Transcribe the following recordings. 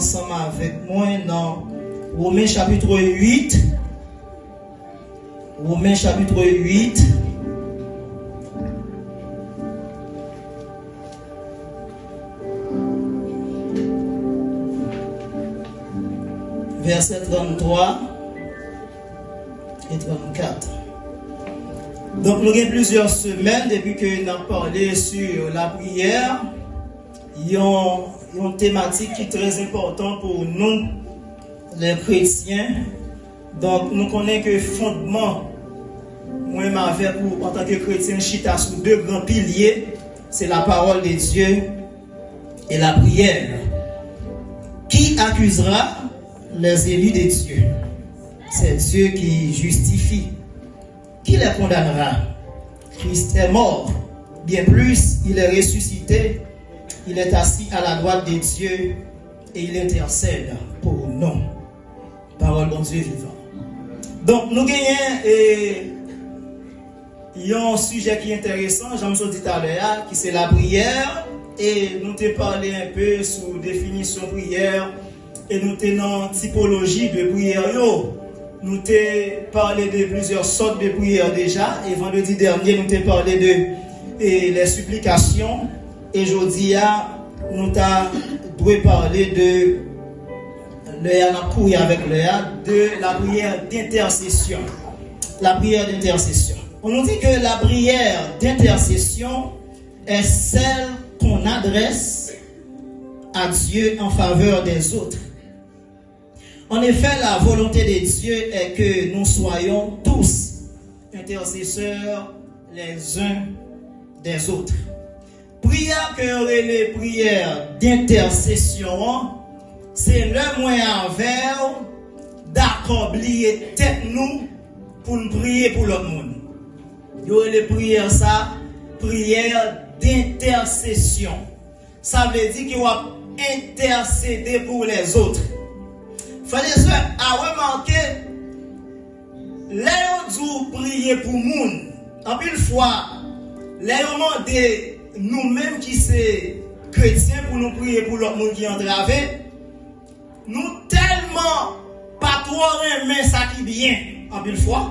ensemble avec moi dans Romains chapitre 8. Romains chapitre 8. Verset 33 et 34. Donc, nous avons plusieurs semaines depuis que nous avons parlé sur la prière. Il y a une thématique qui est très importante pour nous, les chrétiens. Donc, nous connaissons que le fondement, moi, en tant que chrétien, chita sous deux grands piliers, c'est la parole de Dieu et la prière. Qui accusera les élus de Dieu? C'est Dieu qui justifie. Qui les condamnera? Christ est mort. Bien plus, il est ressuscité. Il est assis à la droite de Dieu et il intercède pour nous. Parole de Dieu vivant. Donc, nous gagnons il y a un sujet qui est intéressant, j'en me suis dit tout à l'heure, qui c'est la prière. Et nous t'ai parlé un peu sur définition prière. Et nous tenons typologie de prière. Nous t'ai parlé de plusieurs sortes de prières déjà. Et vendredi dernier, nous t'ai parlé de les supplications. Et aujourd'hui, nous t'avons parlé de la prière d'intercession. La prière d'intercession. On nous dit que la prière d'intercession est celle qu'on adresse à Dieu en faveur des autres. En effet, la volonté de Dieu est que nous soyons tous intercesseurs les uns des autres. Prière que les prières d'intercession, c'est le moyen vers d'accomplir tête nous pour nous prier pour l'autre monde. Il y a les prières ça, prière d'intercession. Ça veut dire qu'il va intercéder pour les autres. Frères et sœurs, à remarquer, les gens prier pour le monde. En une fois, les gens de nous-mêmes qui sommes chrétiens pour nous prier pour l'autre monde qui est entravé, nous tellement pas trop aimer ça qui vient. En une fois,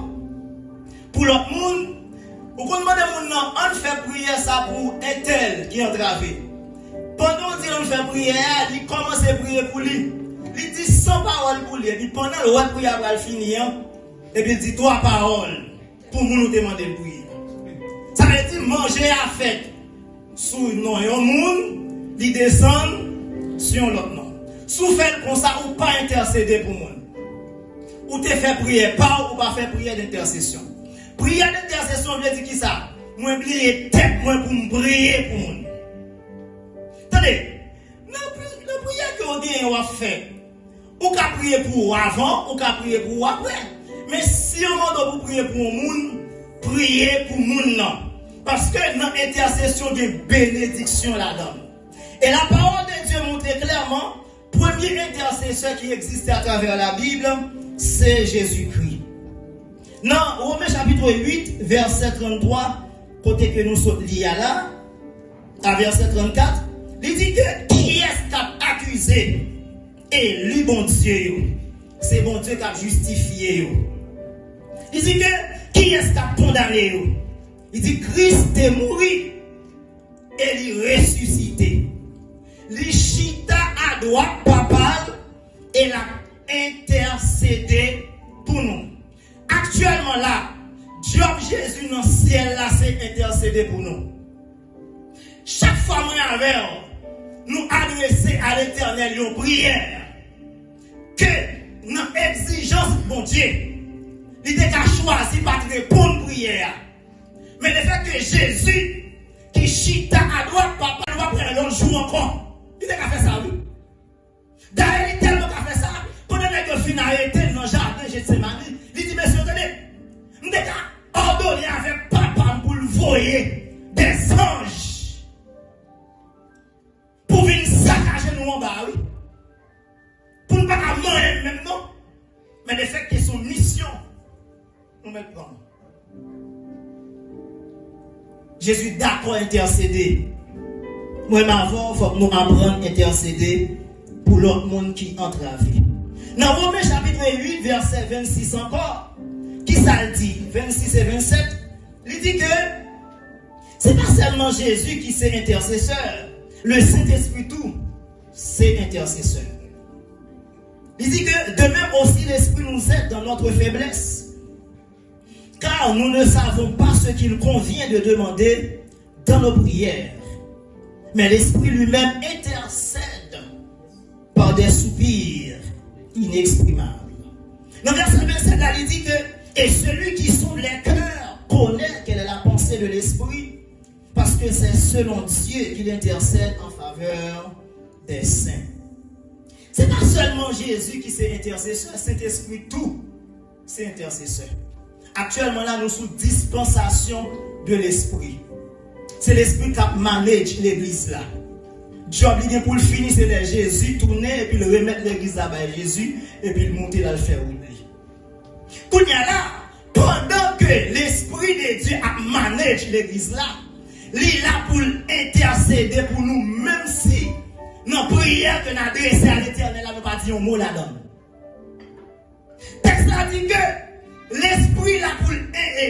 pour l'autre monde, vous demandez on fait prier ça pour un tel qui est entravé. Pendant qu'on fait prier, il commence à prier pour lui. Il dit 100 paroles pour lui. Et puis pendant le prière va finir, et puis il dit 3 paroles pour nous demander de prier. Ça veut dire manger à fête sur non un monde, il descend sur l'autre nom. Si vous faites comme ça, ou pas intercéder pour moi. Ou te fait prier, pas ou pas faire prière d'intercession. Prière d'intercession veut dire qui ça? Moi, oublier tête, moi, pour me prier pour moi. Attendez, la prière que vous avez fait, ou qu'à prier pour avant, ou qu'à prier pour après. Mais si on m'a pour prier pour le monde, priez pour le monde, non. Parce que dans l'intercession de bénédiction là-dedans. Et la parole de Dieu montre clairement, premier intercesseur qui existe à travers la Bible, c'est Jésus-Christ. Dans Romains chapitre 8, verset 33, côté que nous sommes liés là, à verset 34, il dit que qui est-ce qui a accusé et lui bon Dieu? C'est bon Dieu qui a justifié. Il dit que qui est-ce qui a condamné? Il dit Christ est mort et il est ressuscité. Il chita à droite papale et l'a intercédé pour nous. Actuellement là, Dieu Jésus dans le ciel là, c'est intercédé pour nous. Chaque fois que nous adresser à l'Éternel une prière, que notre exigence, mon Dieu, il était qu'à choisir par répondre prière. Mais le fait que Jésus, qui chita à droite, papa, nous va prendre l'autre jour encore. Il était qu'à faire ça, oui. D'ailleurs, il était tellement qu'à faire ça. Pendant que le final était dans le jardin, Gethsémani, il dit, monsieur, attendez, nous avons ordonné avec papa pour le voyer des anges. Pour venir saccager nous en bas, oui. Pour ne pas manger même, non. Mais le fait que son mission, nous mettons prendre. Jésus d'accord intercéder. Moi, avant, il faut que nous apprenions à intercéder pour l'autre monde qui entravé. Dans Romains chapitre 8, verset 26 encore, qui ça le dit, 26 et 27, il dit que c'est pas seulement Jésus qui c'est intercesseur, le Saint-Esprit tout, c'est intercesseur. Il dit que de même aussi l'Esprit nous aide dans notre faiblesse, car nous ne savons pas ce qu'il convient de demander dans nos prières. Mais l'Esprit lui-même intercède par des soupirs inexprimables. Dans le verset 27, là, il dit que et celui qui sonde les cœurs connaît quelle est la pensée de l'Esprit, parce que c'est selon Dieu qu'il intercède en faveur des saints. C'est pas seulement Jésus qui c'est intercesseur, Saint-Esprit tout, c'est intercesseur. Actuellement là, nous sommes sous dispensation de l'Esprit. C'est l'Esprit qui manage l'église là. Job pour le finir, c'est de Jésus tourner et puis le remettre l'église là bas Jésus et puis le monter là le faire oublier. Quand il y a là, pendant que l'Esprit de Dieu a manage l'église là, il est là pour intercéder pour nous, même si nos prières que nous adressons à l'Éternel, nous pas dit un mot là-dedans. Texte là dit que l'Esprit là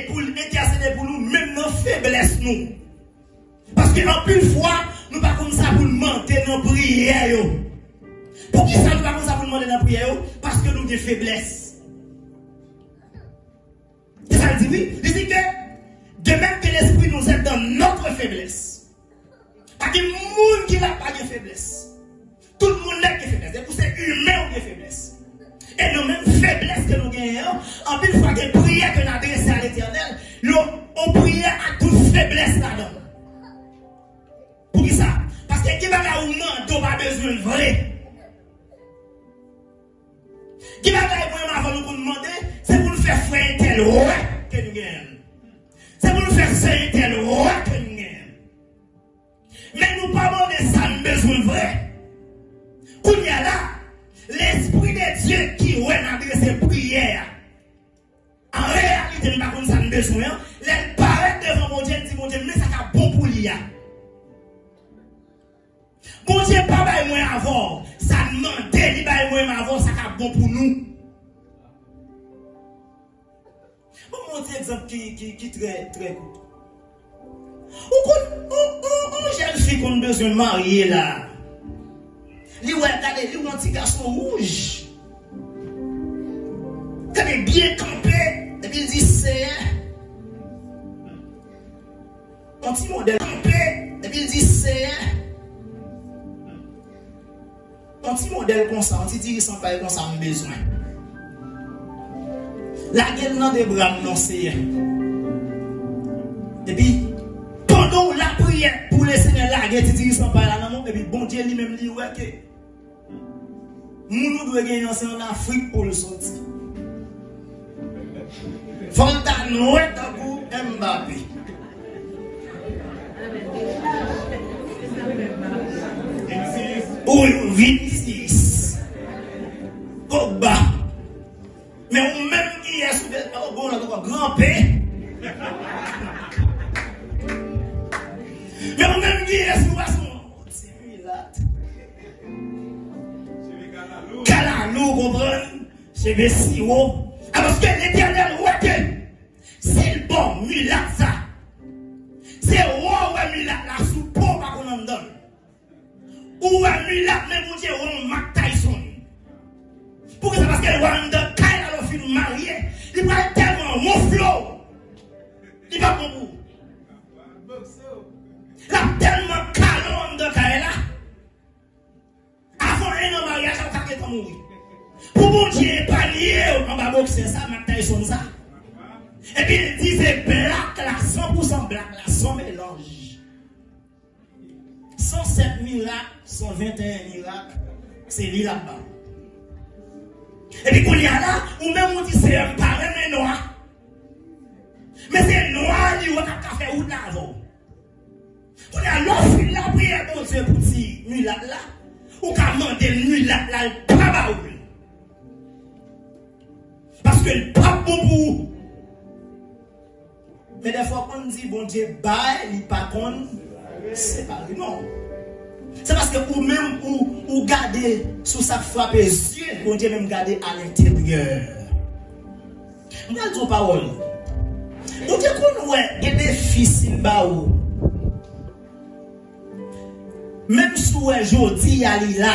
pour intercéder pour nous, même nos faiblesses nous. Parce que en plus fois, nous ne pas comme ça pour demander nos prières. Pour qui ça nous pas comme ça pour demander nos prières? Parce que nous avons des faiblesses. Et ça dit oui. Il dit que de même que l'Esprit nous aide dans notre faiblesse. Parce que le monde qui n'a pas de faiblesse. Tout le monde n'a pas de faiblesse. Et pour c'est humain ou des faiblesses. Et nos mêmes faiblesses que nous gagnons, en plus fois que les prières que nous adressons à l'Éternel, on prie à toute faiblesse là-dedans. Pour qui ça? Parce que qui va faire un monde dont pas besoin de voler. Qui va faire un moment pour nous demander, c'est pour nous faire frère tel roi que nous gagnons. C'est pour nous faire sœur tel roi que nous gagnons. Mais nous pas demander ça, nous besoin de vrai. Quand il y a là, l'Esprit de Dieu qui ouais adresse prière. En réalité, nous pas comme ça, nous besoin. Les paraît devant mon Dieu, dit mon Dieu, mais ça a bon pour l'IA. Bon Dieu, pas bail moins avant. Ça demande, il bail moins avant, ça a bon pour nous. Bon, mon exemple qui très court. Ou jeune fille qu'on a besoin de marier là. Lui, regardez, lui, un petit garçon rouge. Quand il est bien campé, et puis il dit c'est un petit modèle campé, et puis il dit c'est un petit modèle comme ça, un petit dirigeant comme ça, on a besoin. La gueule dans des bras, non, c'est. Et puis, pendant la prière pour le Seigneur, la gueule, tu dirigeant par là, non, et puis, bon Dieu lui-même dit, ouais, que nous devons gagner en Afrique pour le sortir. Fontaine, ouais, pour Mbappé. Ou Vinicius. Pogba. Mais on même qui est sous le bon, on a grand P. Mais on même qui est sous le Calalo, comprendre. C'est Bessio. Parce que l'Éternel, ouais, c'est le bon, Milat ça. C'est roi, ouais, Milat la sous pauvre qu'on en donne. Ou un Milat, mais vous dites, on Mac Tyson. Pourquoi c'est parce que Wanda, quand elle a fini marié, il va tellement mon flow. Il va pour vous. Il a tellement calon de Kaela. Avant un an mariage, il va mourir. Pour mon Dieu, pas lié, on va boxer ça, Mac Tyson ça. Et puis il disait black là, 100% black là, sans mélange. 107 miracles, 121 miracles, c'est lui là-bas. Et puis quand il y a là, ou même on dit c'est un parent mais noir. Mais c'est noir, il y a un café ou de l'avant. Quand il y a l'offre, la prière pour Dieu pour dire nuit là, ou qu'à demander nuit là, le pas baoul. Parce que le pas bon pour. Mais des fois, quand on dit bon Dieu, bail, il pas con, c'est pas non. C'est parce que ou même ou garder sous sa frappe les yeux, bon Dieu même garder à l'intérieur. On va dire parole. Bon Dieu qu'on ouais, il y a des fils ba ou. Même si aujourd'hui il est là,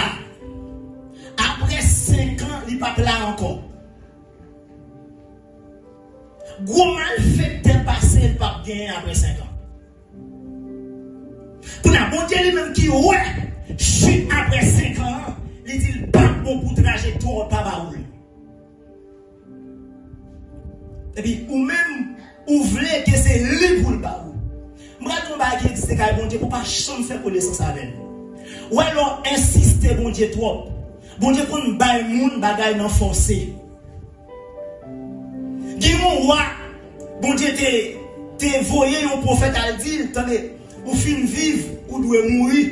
après 5 ans, il n'est pas là encore. Gros mal fait de passer, il pas bien après 5 ans. Pour la bon Dieu lui-même qui ouais, chute après 5 ans, il dit pas bon pour trajectoire pas baoul. Et puis ou même ou voulez que c'est lui pour le baoul. Moi ton bagage qui existe quand bon Dieu pour pas jamais faire connaissance avec. Ou alors insister bon Dieu trop. Bon Dieu qu'on bail moun bagay nan forcé. Dis moi bon Dieu te voyé un prophète à dire attendez ou fin vivre ou doit mourir.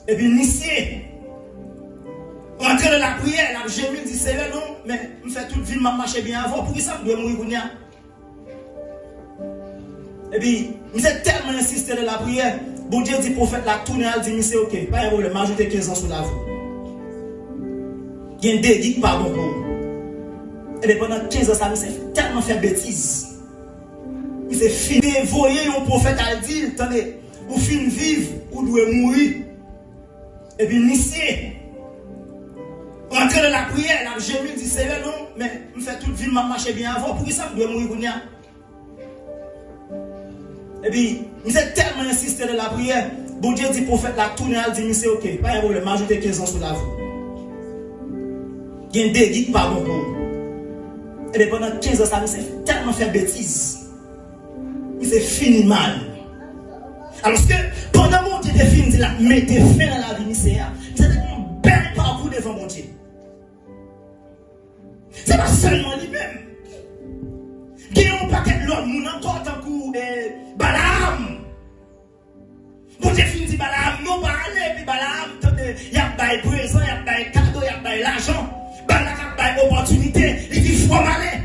Et puis initié entrer dans la prière, la gémir dit Seigneur non mais me fait toute vie m'a marché bien avant pour ça doit mourir kounya. Et puis vous êtes tellement insisté dans la prière, bon Dieu dit prophète la tourner elle dit c'est OK, pas un problème, m'ajouter 15 ans sur la vie. Il y a un déguis pas bon pour. Et bien pendant 15 ans, ça me tellement fait bêtise. Il s'est fini. Vous voyez un prophète à dire, attendez, ou fin vivre, ou doit mourir. Et puis initié. Entrer dans la prière, la gémir dit Seigneur non, mais me fait toute vie m'a marché bien avant, pour ça doit mourir kounya. Et puis, vous êtes tellement insisté dans la prière, bon Dieu dit prophète la tourner, elle dit c'est OK, pas un problème, m'ajouter 15 ans sur la vie. Il y a un déguis pas bon pour. Et bien pendant 15 ans, ça me tellement fait bêtise. Il s'est fini mal. Alors que pendant mon Dieu défini, il a mis fin à la vie, c'est un bel parcours devant mon Dieu. C'est pas seulement lui-même. Il y a un paquet de l'homme, encore tant que Balaam. Mon Dieu finit Balaam, non pas aller, puis Balaam, il y a des présents, il y a des cadeaux, il y a de l'argent. Balaam a des opportunités, il dit faut aller.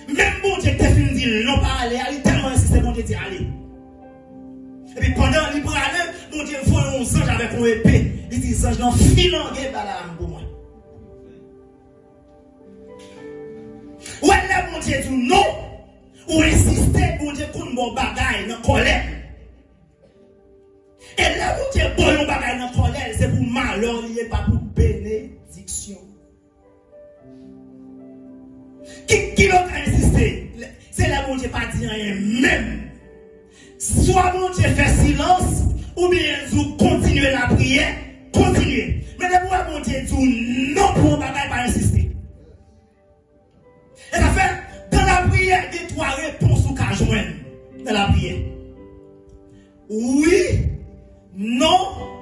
Même bon Dieu te fin dit non pas aller, il tellement insisté bon Dieu dit aller. Et puis pendant il prend aller, bon Dieu voit un ange avec une épée. Il dit ange non filangué Balaam pour moi. Ouais là bon Dieu dit non, ou insister bon Dieu qu'on bon bagaille dans colère. Et là bon Dieu bon bagaille dans colère, c'est pour malheur, il n'est pas pour bénédiction. Qui l'autre a insisté? C'est là mon Dieu pas dit rien même. Soit mon Dieu fait silence, ou bien vous continuez la prière, continuez. Mais le moi mon Dieu dit non pour mon bagage pas insister. Et ça fait, dans la prière, il y a 3 réponses ou qu'à joindre dans la prière. Oui, non,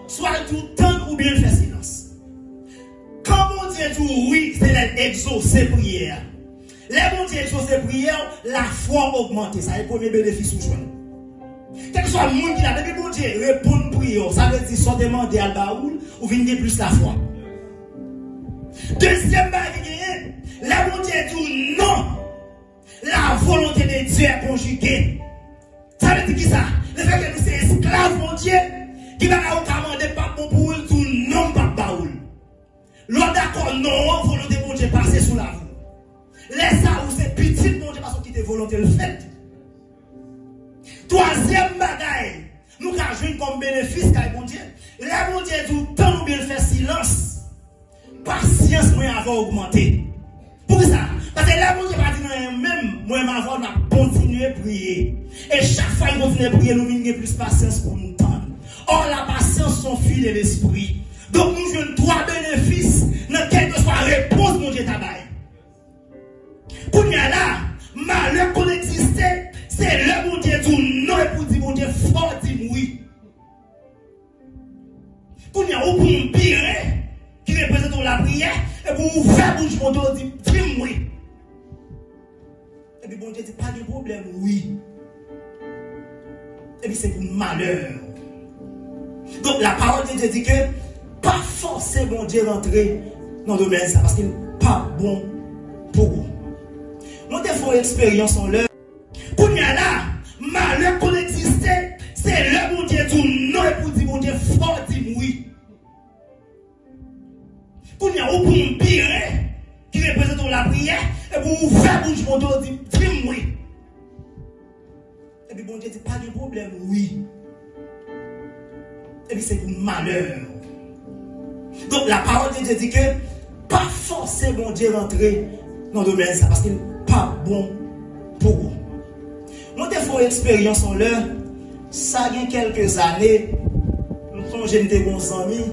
soit tout temps ou bien faire silence. Quand mon Dieu dit oui, c'est l'exaucer prière. Les bon Dieu exaucer prière, la foi augmente. Ça est le premier bénéfice ou joindre. Quel que soit le monde qui a depuis bon Dieu répondre prière, ça veut dire soit demander à Baoul ou venir plus la foi. Deuxième barrière, la bon Dieu dit non. La volonté de Dieu est conjuguée. Ça veut dire qui ça? Le fait que nous sommes esclaves, mon Dieu, qui va nous commander pas bon pour nous, tout non pas Baoul. L'autre d'accord, non, volonté de Dieu passer sous la voie. Laisse ça où c'est petit, mon Dieu, parce que qui volonté le fait. Troisième bagaille, nous avons joué comme bénéfice, car bon Dieu, là, mon Dieu, tout le temps, nous bien faire silence. Patience, moi, avoir augmenté. Pour ça, parce que là, mon Dieu, pas dire même, moi, ma voix, on a continué à prier. Et chaque fois qu'on continue à prier, nous avons plus de patience pour nous entendre. Or, la patience, son fil et l'esprit. Donc, nous jouons 3 bénéfices dans quelle que soit réponse, mon Dieu, tabac. Pour y aller là, malheur qu'on existait, c'est le bon Dieu tout non et pour dire mon Dieu fort dit oui. Pour y aller pour me pire qui représente la prière et pour vous faire bouche mon Dieu dit oui. Et puis bon Dieu dit pas de problème oui. Et puis c'est pour malheur. Donc la parole de Dieu dit que pas forcer mon Dieu rentrer dans le domaine ça parce qu'il n'est pas bon pour vous. Nous avons une expérience en l'heure. Pour y aller là, malheur qu'on existait, c'est le bon Dieu tout non et pour dire mon Dieu fort dit qu'on y a au point pire qui représente la prière, et pour vous faire bouche mon dos, dit, dis oui. Et puis bon Dieu dit, pas de problème, oui. Et puis c'est pour malheur. Donc la parole de Dieu dit que pas forcer bon Dieu rentrer dans le domaine ça parce qu'il n'est pas bon pour vous. Moi, des fois, expérience en l'heure, ça y a quelques années, nous sommes jeunes de bons amis,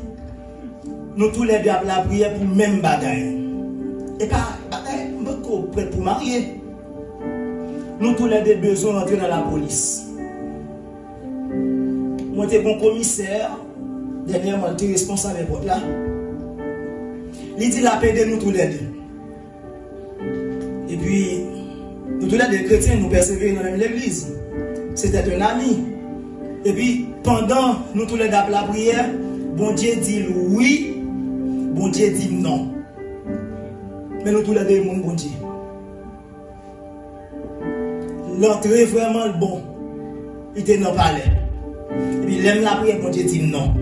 nous tous les deux avons la prière pour le même bagaille. Et pas beaucoup prêts pour marier. Nous tous les deux besoin d'entrer dans la police. Moi, j'étais bon commissaire, dernièrement, j'étais responsable de là. Il dit la paix de nous tous les deux. Et puis, nous tous les deux chrétiens, nous persévérons dans l'église. C'était un ami. Et puis, pendant nous tous les deux la prière, bon Dieu dit oui, bon Dieu dit non. Mais nous tous les deux, mon bon Dieu. L'entrée vraiment bon. Il était dans le palais. Et puis, l'aime la prière, bon Dieu dit non.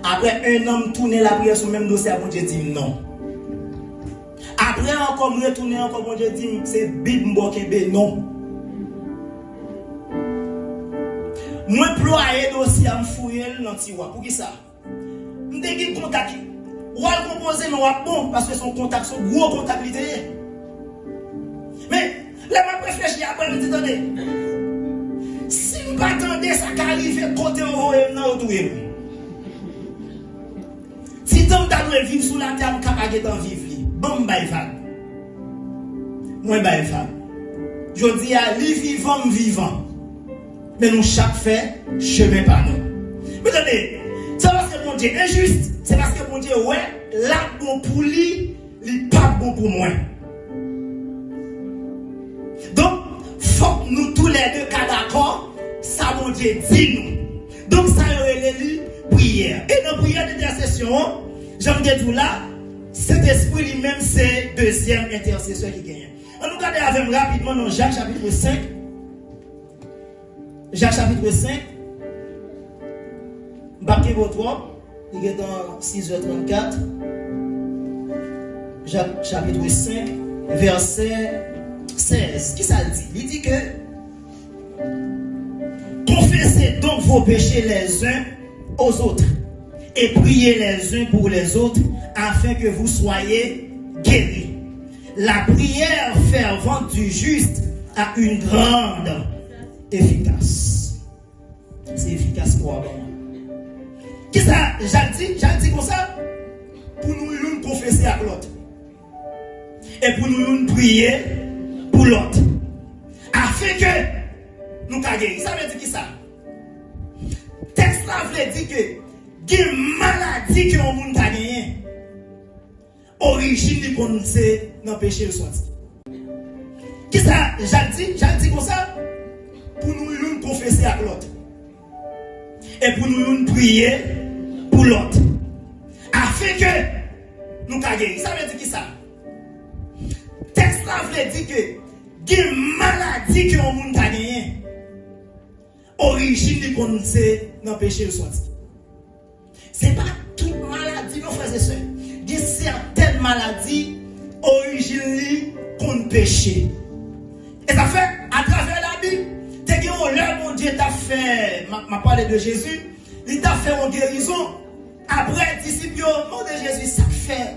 Après, un homme tourne la prière sur le même dossier, bon Dieu dit non. Après, encore, me retourner encore, bon Dieu dit, c'est Bible Mbokebe, non. Moi, ployer dossier à me fouiller dans le tiroir. Pour qui ça? Je dis contact. Ou à composer, mais bon, parce que son contact, son gros comptabilité. Mais, là, je réfléchis après, je me dis, attendez, si je ne m'attendais, ça qu'arrive côté au non, si tu as vivre sous la terre, tu as capable de vivre. Bon, bah, moi, bah, je dis à lui vivant. Mais nous, chaque fait, chemin par nous. Mais attendez, c'est parce que mon Dieu est injuste. C'est parce que mon Dieu, ouais, là, bon pour lui, il pas bon pour moi. Donc, faut que nous tous les deux cas d'accord, ça, mon Dieu dit nous. Donc, ça, il y a prière. Et dans la prière d'intercession, j'aime dire tout là, cet esprit lui-même, c'est deuxième intercesseur qui gagne. On nous regarde avec rapidement dans Jacques chapitre 5. Jacques chapitre 5. Baquez votre voix. Il est dans 6h34. Jacques chapitre 5, verset 16. Qui ça dit? Il dit que confessez donc vos péchés les uns aux autres et priez les uns pour les autres afin que vous soyez guéris. La prière fervente du juste a une grande efficace. C'est efficace pour moi. Qui ça? J'ai dit comme ça pour nous confesser à l'autre. Et pour nous prier pour l'autre. Afin que nous guérissions. Ça veut dire qui ça? Texte là veut dire que des maladies que le monde a gagné. Origine qu'on sait dans le péché le sorti. Qui ça? J'ai dit comme ça pour nous confesser à l'autre. Et pour nous prier pour l'autre. Afin que nous guérissions. Ça veut dire qui ça? Texte là veut dire que des maladies que le monde a gagné. Origine qu'on sait dans le péché le sorti. Ce n'est pas toute maladie, nos frères et sœurs. Il y a certaines maladies, origine contre péché. Et ça fait, à travers la Bible, dès que mon Dieu t'a fait, m'a parlé de Jésus, il t'a fait une guérison. Après, disciple, mon de Jésus, ça fait,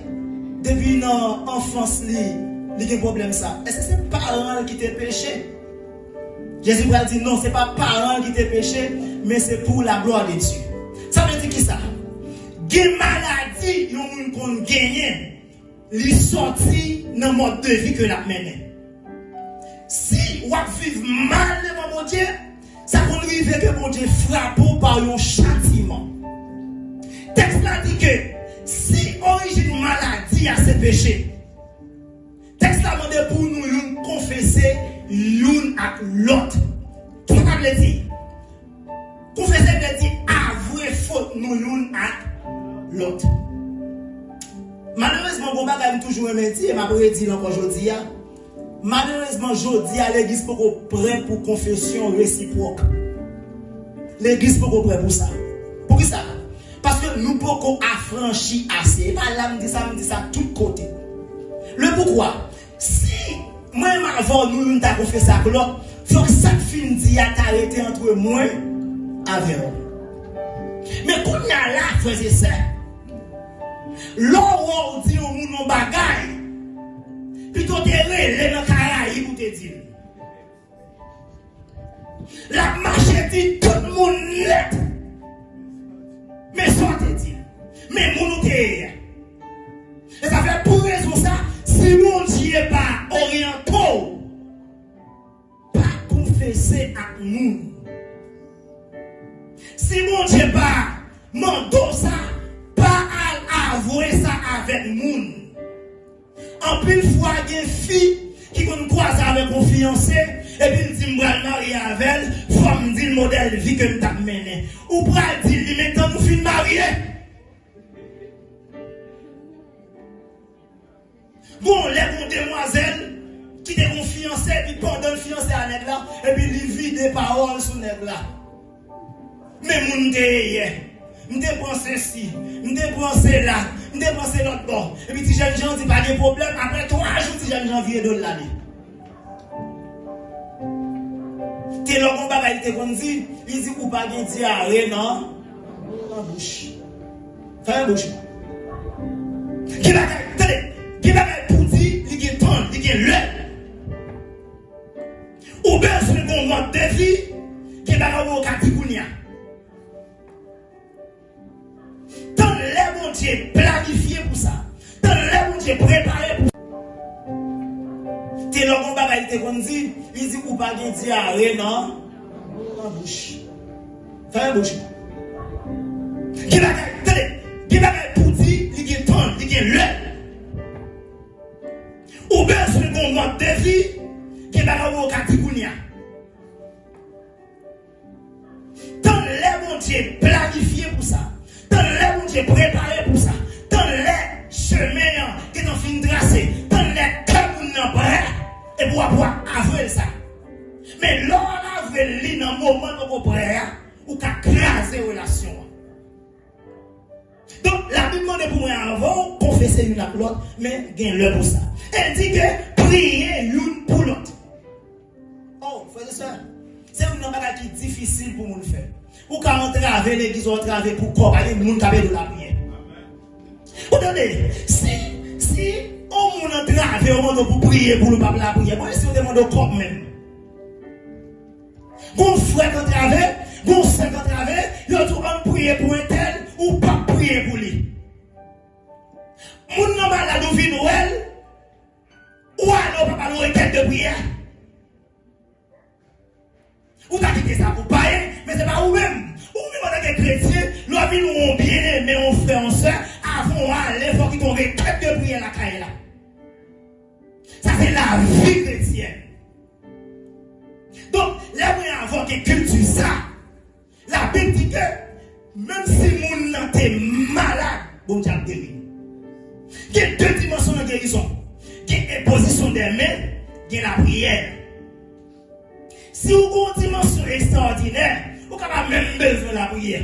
depuis l'enfance, il y a un problème ça. Est-ce que c'est parents qui t'ont péché? Jésus va dire non, ce n'est pas parents qui t'ont péché, mais c'est pour la gloire de Dieu. Ça veut dire qui ça? Des maladies, nous qu'on gagne, les sorties dans le mode de vie que l'on mène. Si on vit mal devant mon Dieu, ça conduit que mon Dieu frappe par un châtiment. Texte là dit que si origine maladie à ce péché, texte là demande pour nous confesser l'une à l'autre. Tout ça veut dire. Confesser veut dire avouer faute nous l'une à l'autre. Malheureusement, mon bagage toujours un métier, et m'a dit encore aujourd'hui. Malheureusement, aujourd'hui, l'église n'est pas prête pour confession réciproque. L'église n'est pas prête pour ça. Pour qui ça? Parce que que nous pouvons affranchir assez. Madame dit ça, me dit ça tout côté. Le pourquoi? Si moi-même avant nous avons fait ça, il faut que ça finisse à t'arrêter entre moi avec vous. Mais quand on a là, frère, c'est ça. L'on dit au monde en bagaille, plutôt de relais dans le Caraïbe pour te dire. La marche dit tout le monde net. Mais sortez-il. Mais mon Et ça fait pour raison ça, si mon Dieu n'est pas orienté, pas confesser à nous. Si mon Dieu n'est pas mandant ça, pas à avouer ça avec nous. En plus fois, il y a une fille qui croise avec un fiancé, et puis il dit, je vais marier avec elle, il faut me dire le modèle de vie que je t'ai mené. Ou pour dire, maintenant nous finissons marier. Bon, les demoiselles qui étaient fiancées, puis pendant le fiancé à nègre là, et puis il vit des paroles sur nègre là. Mais mon Dieu, je dépense ci, je dépense là, je dépense l'autre bord. Et puis si jeune gens dit pas de problème, après 3 jours, si jeune gens viennent de l'année. T'es là, mon bagage, il te dit, il dit, ou pas de diarrhée, non? En bouche. Fais un bouche. Qui bagage, attendez, qui bagage pour dire, il y a temps, il y a le. Ou bien, c'est le bon mode de vie, qui bagage au Katikounia. Tant les bon Dieu planifié pour ça. Tant les bon Dieu préparé pour ça. T'es là, mon bagage, il te dit, il dit, ou pas de diarrhée, non? En bouche. Fais un bouche. Qui bagage, attendez, qui bagage pour dire, il y a temps, il y a le. Ou bien c'est le bon mode de vie, qui bagage au Katikounia. Tant les bon Dieu planifié pour ça. Tant les bon Dieu préparé pour ça. Tant les chemins qui sont finis tracés. Tant les cœurs qui sont prêts. Et pour avouer ça. Mais l'on avoué dans le moment où vous prêt, ou qu'à craser la relation. Donc la Bible demande pour moi avant, confesser une à l'autre, mais gagne le pour ça. Elle dit que prier l'une pour l'autre. Oh, frère et soeur, c'est une chose qui est difficile pour nous faire. Ou qu'à entrer avec l'église, ou entrer avec pour corps, avec le monde qui a de la prière. Vous entendez? Si on entre avec au monde pour prier, pour ne pas la prière, moi, si on demande au corps même. Bon frère entre avec, bon sœur entre avec, il y a tout en prier pour un tel, ou pas prier pour lui. Mon nom a la douve Noël, ou alors papa nous requête de prière. Ou t'as quitté ça pour payer, mais c'est pas vous-même. Ou même en tant que chrétien, nous avons bien aimé mon frère, en soeur, avant aller, il faut qu'ils t'ont requête de prière la caille là. Ça c'est la vie chrétienne. Donc, là où il y a avant que culture ça, la Bible dit que même si mon nom est malade, bon Dieu a guéri. Il y a 2 dimensions de guérison. Il y a l'imposition des mains, il y a la prière. Si vous avez une dimension extraordinaire, vous n'avez même besoin de la prière.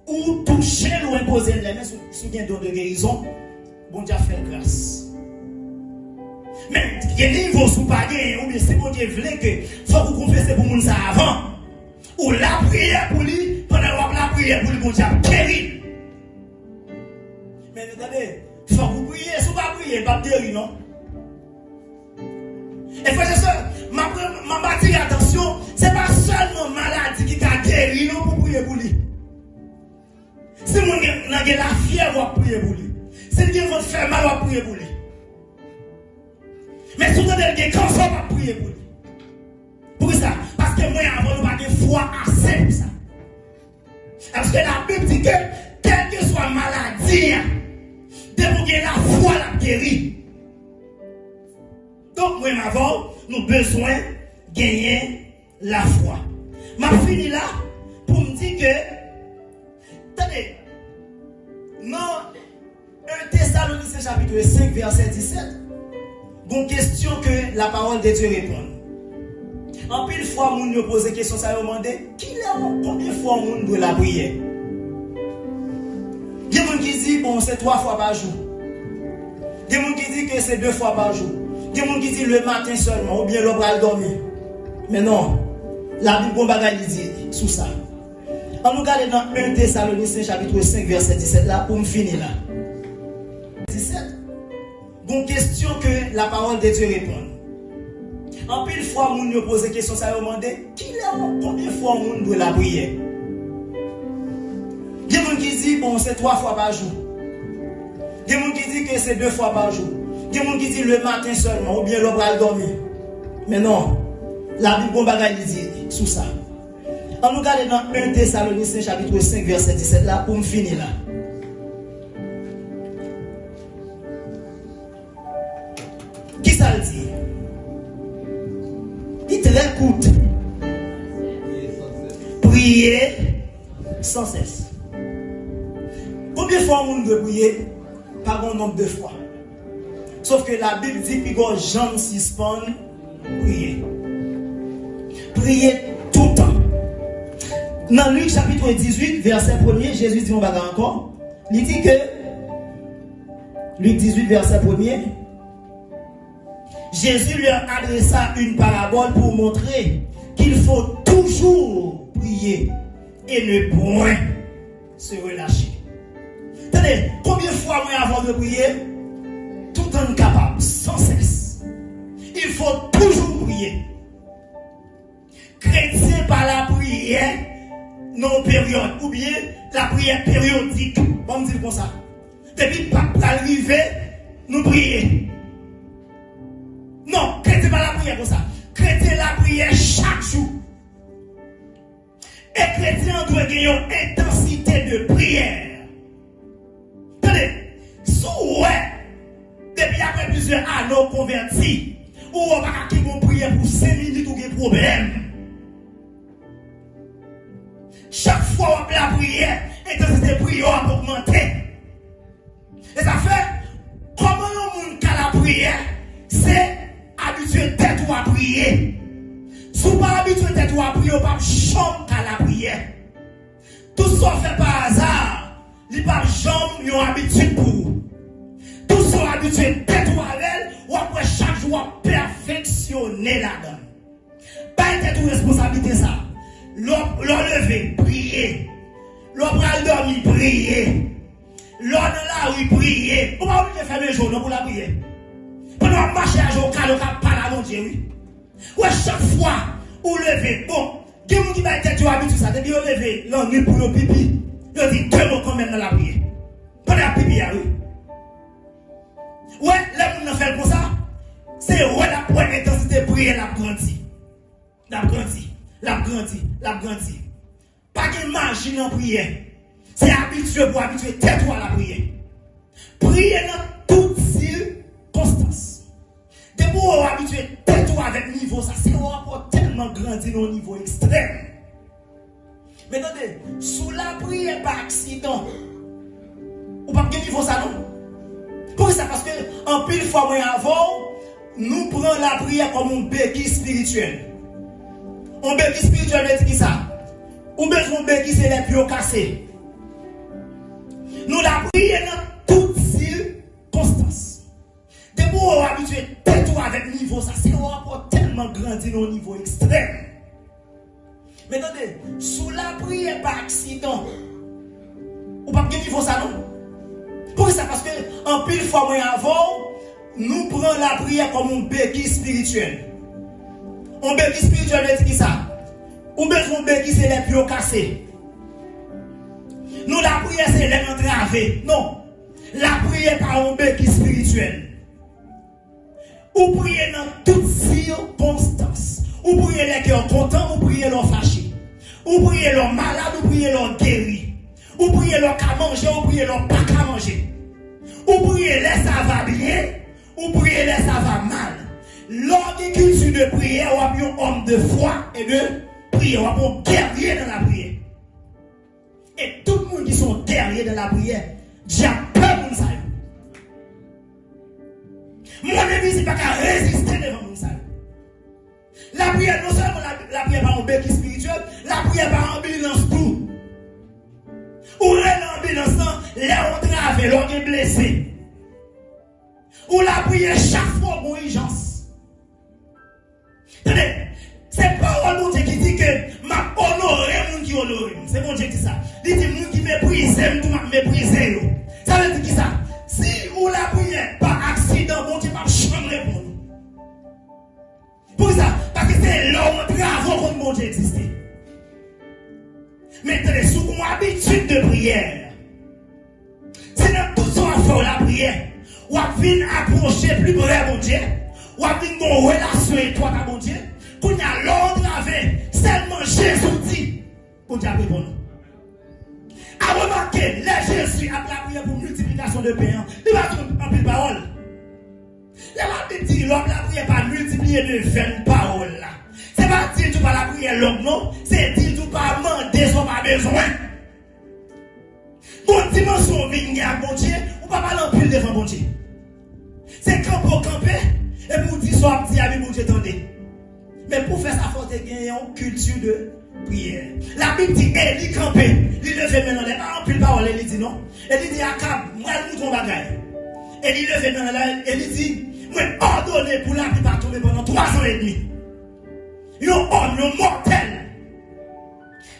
Ou toucher ou imposer les mains sur un don de guérison, bon Dieu a fait grâce. Mais il y a des niveaux sous pas ou bien si bon Dieu voulait que faut vous confesser pour moun ça avant. Ou la prière pour lui, pendant la prière pour lui, bon Dieu a guéri. Mais attendez, il faut que vous priez, si vous ne priez, pas guéri, non? Et frère et soeur, ma bâtie, attention, ce n'est pas seulement maladie qui a guéri, non, pour prier pour lui. Si vous avez la fièvre, vous prier pour lui. Si vous avez fait mal, vous prier pour lui. Mais si vous avez des cancer, vous prier pour lui. Pour ça, parce que moi, avant, nous n'avons pas de foi assez pour ça. Parce que la Bible dit que, quelle que soit maladie, dès que vous avez la foi, la guérit. Donc, moi, avant, nous avons besoin de gagner la foi. Je finis là pour me dire que, attendez, dans 1 Thessaloniciens chapitre 5, verset 17, une question que la parole de Dieu répond. En pile fois, moun yo pose question, ça demande qui est combien de fois moun doit la prière. Il y a des gens qui disent bon, c'est 3 fois par jour. Il y a des gens qui disent que c'est 2 fois par jour. Il y a des gens qui disent le matin seulement, ou bien le bras dormir. Mais non, la Bible dit sous ça. On nous regarde dans 1 Thessaloniciens chapitre 5 verset 17 là pour me finir là. 17. Une question que la parole de Dieu répond. En pile fois, moun yo pose question ça yo demande combien de fois moun doit la prière. Il y a des gens qui disent bon, c'est 3 fois par jour. Il y a des gens qui disent que c'est 2 fois par jour. Il y a des gens qui disent le matin seulement, ou bien le bras dormir. Mais non, la Bible dit sous ça. On nous regarde dans 1 Thessaloniciens chapitre 5 verset 17 là pour me finir là. Qui ça le dit? Il très court. Prier sans cesse. Combien de fois on doit prier? Pas un nombre de fois. Sauf que la Bible dit qu'il y a jamais suspend prier. Prier tout le temps. Dans Luc chapitre 18, verset 1er, Jésus dit on va encore. Il dit que Luc 18, verset 1er, Jésus leur adressa une parabole pour montrer qu'il faut toujours prier et ne point se relâcher. Attendez, combien de fois moi avant de prier, tout le temps capable, sans cesse. Il faut toujours prier. Chrétien par la prière, non période, ou bien la prière périodique. On me dit comme ça. Depuis pas arriver, nous prier. Non, chrétien par la prière comme ça. Chrétien la prière chaque jour. Et chrétien doit gagner une intensité de prière. Attendez, depuis après plusieurs années convertis, ou on va qui vont prier pour 5 minutes ou des problèmes. Chaque fois on la prière, l'intensité de prière a augmenté. Et ça fait, comment le monde qui a la prière, c'est habitué tête ou à prier. Si vous pas habitué tête ou à prier, vous pas chambre à la prière. Tout ça fait par hasard, il pas chambre, ils ont habitude pour vous. Tout ça habitué tête ou avec elle, ou après chaque jour perfectionner la donne. Pas tête ou responsabilité ça. L'on lever, prier. L'on pral dormir, prier. L'on dans la rue, prier. On va oublier de faire mes jours pour la prière. Pendant marcher à jour, quand on parle à mon Dieu, oui. Ouais, chaque fois, on lever. Bon, il y a des gens qui va être habitué ça. Depuis on lever, l'on nuit pour le pipi. On dit 2 mots quand même dans la prière. Pendant la pipi, oui. Ouais, là, on fait comme ça. C'est ouais, la première intensité de prière, la grandit. La grandit. La grandit, la grandit. Pas de magie en prière. C'est habitué pour habituer tête à la prière. Prier dans toute circonstance. Dès pour vous habituer tête avec niveau, ça c'est un rapport tellement grandi au niveau extrême. Mais attendez, sous la prière par accident, ou pas de niveau ça non? Pourquoi ça? Parce que en pile fois moins avant, nous prenons la prière comme un béquille spirituel. On béquille spirituel, c'est qui ça? On besoin de béquille, c'est les pieds cassés. Nous la prions dans toutes circonstances. Dès pour vous habituer tête avec niveau, ça c'est un rapport tellement grandi au niveau extrême. Mais attendez, sous la prière par accident, ou pas de niveau ça non? Pourquoi ça? Parce que en pile fois moins avant, nous prenons la prière comme un béquille spirituel. On béquille spirituel, c'est qui ça? On besoin de béquille, c'est les pieds cassés. Nous, la prière, c'est les entravés. Non. La prière, par un béquille spirituel. Ou prier dans toutes circonstances. Ou prier les cœurs contents, ou prier les fâchés. Ou prier les malades, ou prier les guéris. Ou prier les qu'à manger, ou prier les pas qu'à manger. Ou prier les ça va bien, ou prier les ça va mal. L'agriculture de prière, on a un homme de foi et de prière, on a un guerrier dans la prière. Et tout le monde qui sont guerriers dans la prière, j'ai peur de ça. Mon ami, c'est pas qu'à résister devant ça. La prière, non seulement la prière par un béquille spirituel, la prière par ambulance tout. Ou l'ambulance, là on travaille, l'on est blessé. Ou la prière chaque fois pour urgence. Tenez, c'est pas mon Dieu qui dit que m'a honoré moun qui honore. C'est mon Dieu qui dit ça. Il dit moun qui méprise, tout m'a méprisé. Ça veut dire qui ça? Si ou la prière par accident, mon Dieu m'a chambré pour nous. Pour ça, parce que c'est l'homme travaux contre mon Dieu existé. Maintenant, sous mon habitude de prière, c'est dans tout son affaire la prière. Ou à venir approcher plus près mon Dieu, ou à venir une relation étroite à mon Dieu, qu'on y a l'ordre avec seulement Jésus dit, pour Dieu pour nous. À remarquer, là Jésus a la prière pour multiplication de pain, il va trouver en plus de parole. Là, la dit, l'homme la prière pas multiplier de 20 paroles là. C'est pas dire tout par la prière l'homme, non, c'est dire tout par demander son pas besoin. Bon dimension vigne à mon Dieu, ou pas parler en pile devant mon Dieu. C'est camp pour camper, et pour dire soit petit avec mon Dieu, attendez. Mais pour faire ça, il faut gagner une culture de prière. La Bible dit, Élie campé, il levait maintenant les mains, en pile parole, il dit non. Il dit, Akab, moi, nous ton bagaille. Élie levait maintenant là, il dit, moi, ordonné pour la pluie pas tomber pendant 3 ans et demi. Ils ont homme, ils mortel.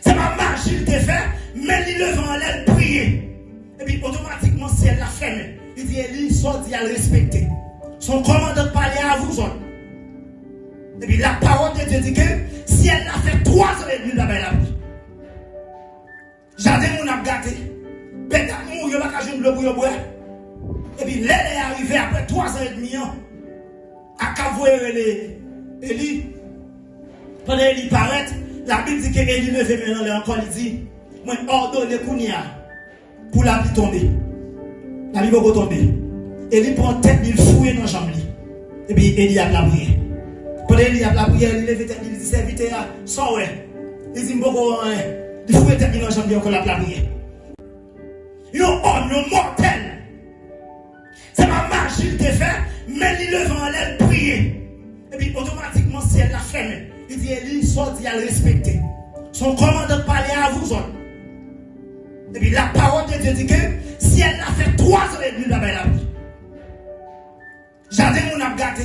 C'est ma magie qu'il te fait, mais il levait en l'air, prier. Et puis, automatiquement, si elle l'a fermé, il dit, Élie, sorti à le respecter. Son commandant parlait à vous autres. Et puis, la parole de Dieu dit que si elle l'a fait 3 ans et demi, là-bas, la vie. Jardin, mon a gâté. Peut-être que vous n'avez pas joué pour boire. Et puis, elle est arrivée après 3 ans et demi, à Cavouer Élie. Pendant Élie paraît, la Bible dit que Élie levait maintenant, encore, il dit, moi, ordonne Kounia pour la vie tomber. La vie va tomber. Élie prend tête, il fouille dans la jambe. Et puis Élie a la prière. Pendant Élie a la prière, il lève tête, il dit serviteur, sans ouais. Il dit il fouille tête dans la jambe, encore la prière. Ils ont homme, ils ont mortel. C'est ma magie qui fait, mais il lève en l'air, prier. Et puis automatiquement, si elle l'a fermé, il dit Élie, sorti à le respecter. Son commandant parlait à vous autres. Et puis la parole de Dieu dit que si elle l'a fait 3 ans et demi, là-bas, la vie. Jardin, mon a gâté.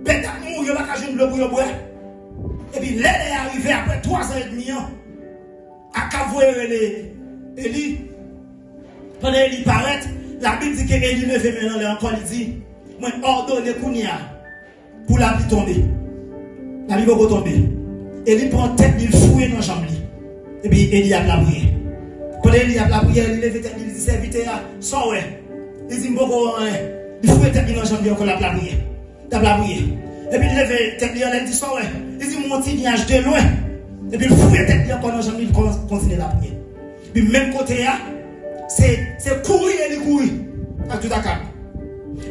Peut-être que vous n'avez pas joué pour boire. Et puis, elle est arrivée après 3 ans et demi, à Cavouer Élie. Pendant Élie paraît, la Bible dit que Élie levait maintenant, encore, il dit, moi, ordonne Kounia pour la vie tomber. La vie va tomber. Élie prend tête, il fouille dans la jambe. Et puis, Élie a la prière. Quand Élie a la prière, il lève tête, il dit, serviteur, sans ouais. Il dit, il faut être dans la jambe, encore la prière. La prière. Et puis il lève tête, il dit, sans ouais. Il dit, mon petit nuage de loin. Et puis il faut être encore dans la jambe, il continue la prière. Puis même côté, c'est courir et courir. À tout à cap.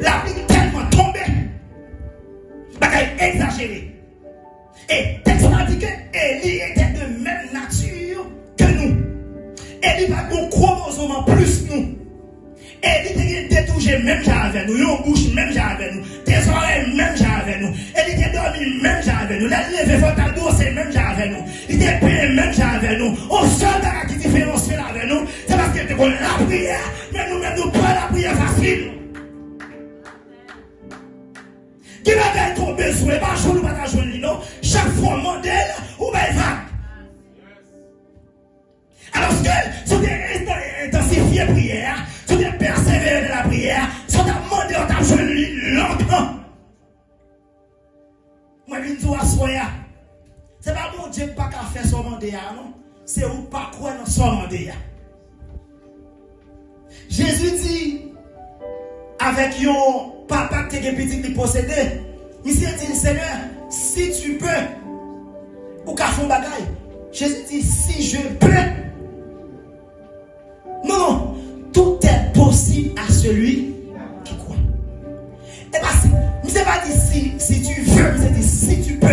La vie est tellement tombée. Bagaille exagérée. Et texte a dit que Élie était de même nature que nous. Élie va nous chromosome en plus nous. Élie était touché même genre avec nous. Une bouche même genre avec nous. Des oreilles même genre avec nous. Élie était dormi même genre avec nous. La levée votre dos c'est même genre avec nous. Il était payé même genre avec nous. On seul bagage qui différencie avec nous. C'est parce qu'il était pour la prière. Mais nous-mêmes nous pas la prière facile. Qui va faire ton besoin, pas jouer ou pas jouer, non? Chaque fois, modèle ou bien va. Alors que si tu es intensifié la prière, si tu es persévéré dans la prière, si tu as demandé, on t'a joué longtemps. Moi, je dis à soya. C'est pas mon Dieu qui n'a pas fait son mandé, non? C'est où pas quoi dans son mandé. Jésus dit, avec un papa qui est petit qui possédait, il s'est dit, Seigneur, si tu peux, ou qu'à faire bagaille. Jésus dit, si je peux. Non, tout est possible à celui qui croit. Et parce que, il ne s'est pas dit si tu veux, il s'est dit si tu peux.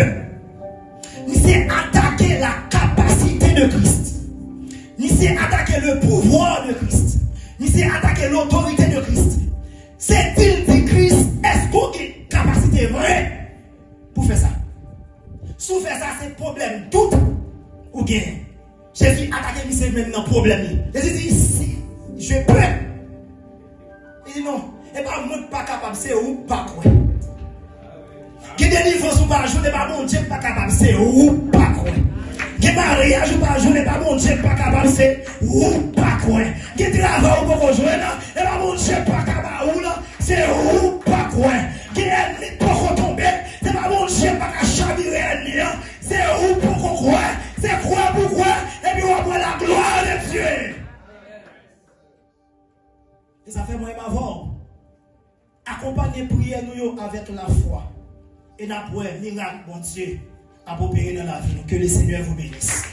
Il s'est attaqué la capacité de Christ. Il s'est attaqué le pouvoir de Christ. Il s'est attaqué l'autorité de Christ. C'est-il dit Christ, est-ce qu'on a une capacité vraie pour faire ça? Si vous faites ça, c'est problème doute ou gain. Jésus attaque c'est maintenant problème. Jésus dit si je peux. c'est ou pas quoi. Qui délivrance ou pas jouer, pas bon Dieu pas capable, c'est ou pas quoi. Qui mariage ou pas jouer, pas bon Dieu pas capable, c'est ou pas quoi. Qui travaille ou pas jouer, et pas bon Dieu pas capable, c'est ou pas quoi. Qui est pas tomber, c'est pas bon Dieu pas chavirer, c'est ou pour quoi. C'est quoi pourquoi, et puis on voit la gloire de Dieu. Et ça fait moi avant. Accompagner prière nous avec la foi. Et n'a pas miracle, bon Dieu, à opérer dans la vie. Que le Seigneur vous bénisse.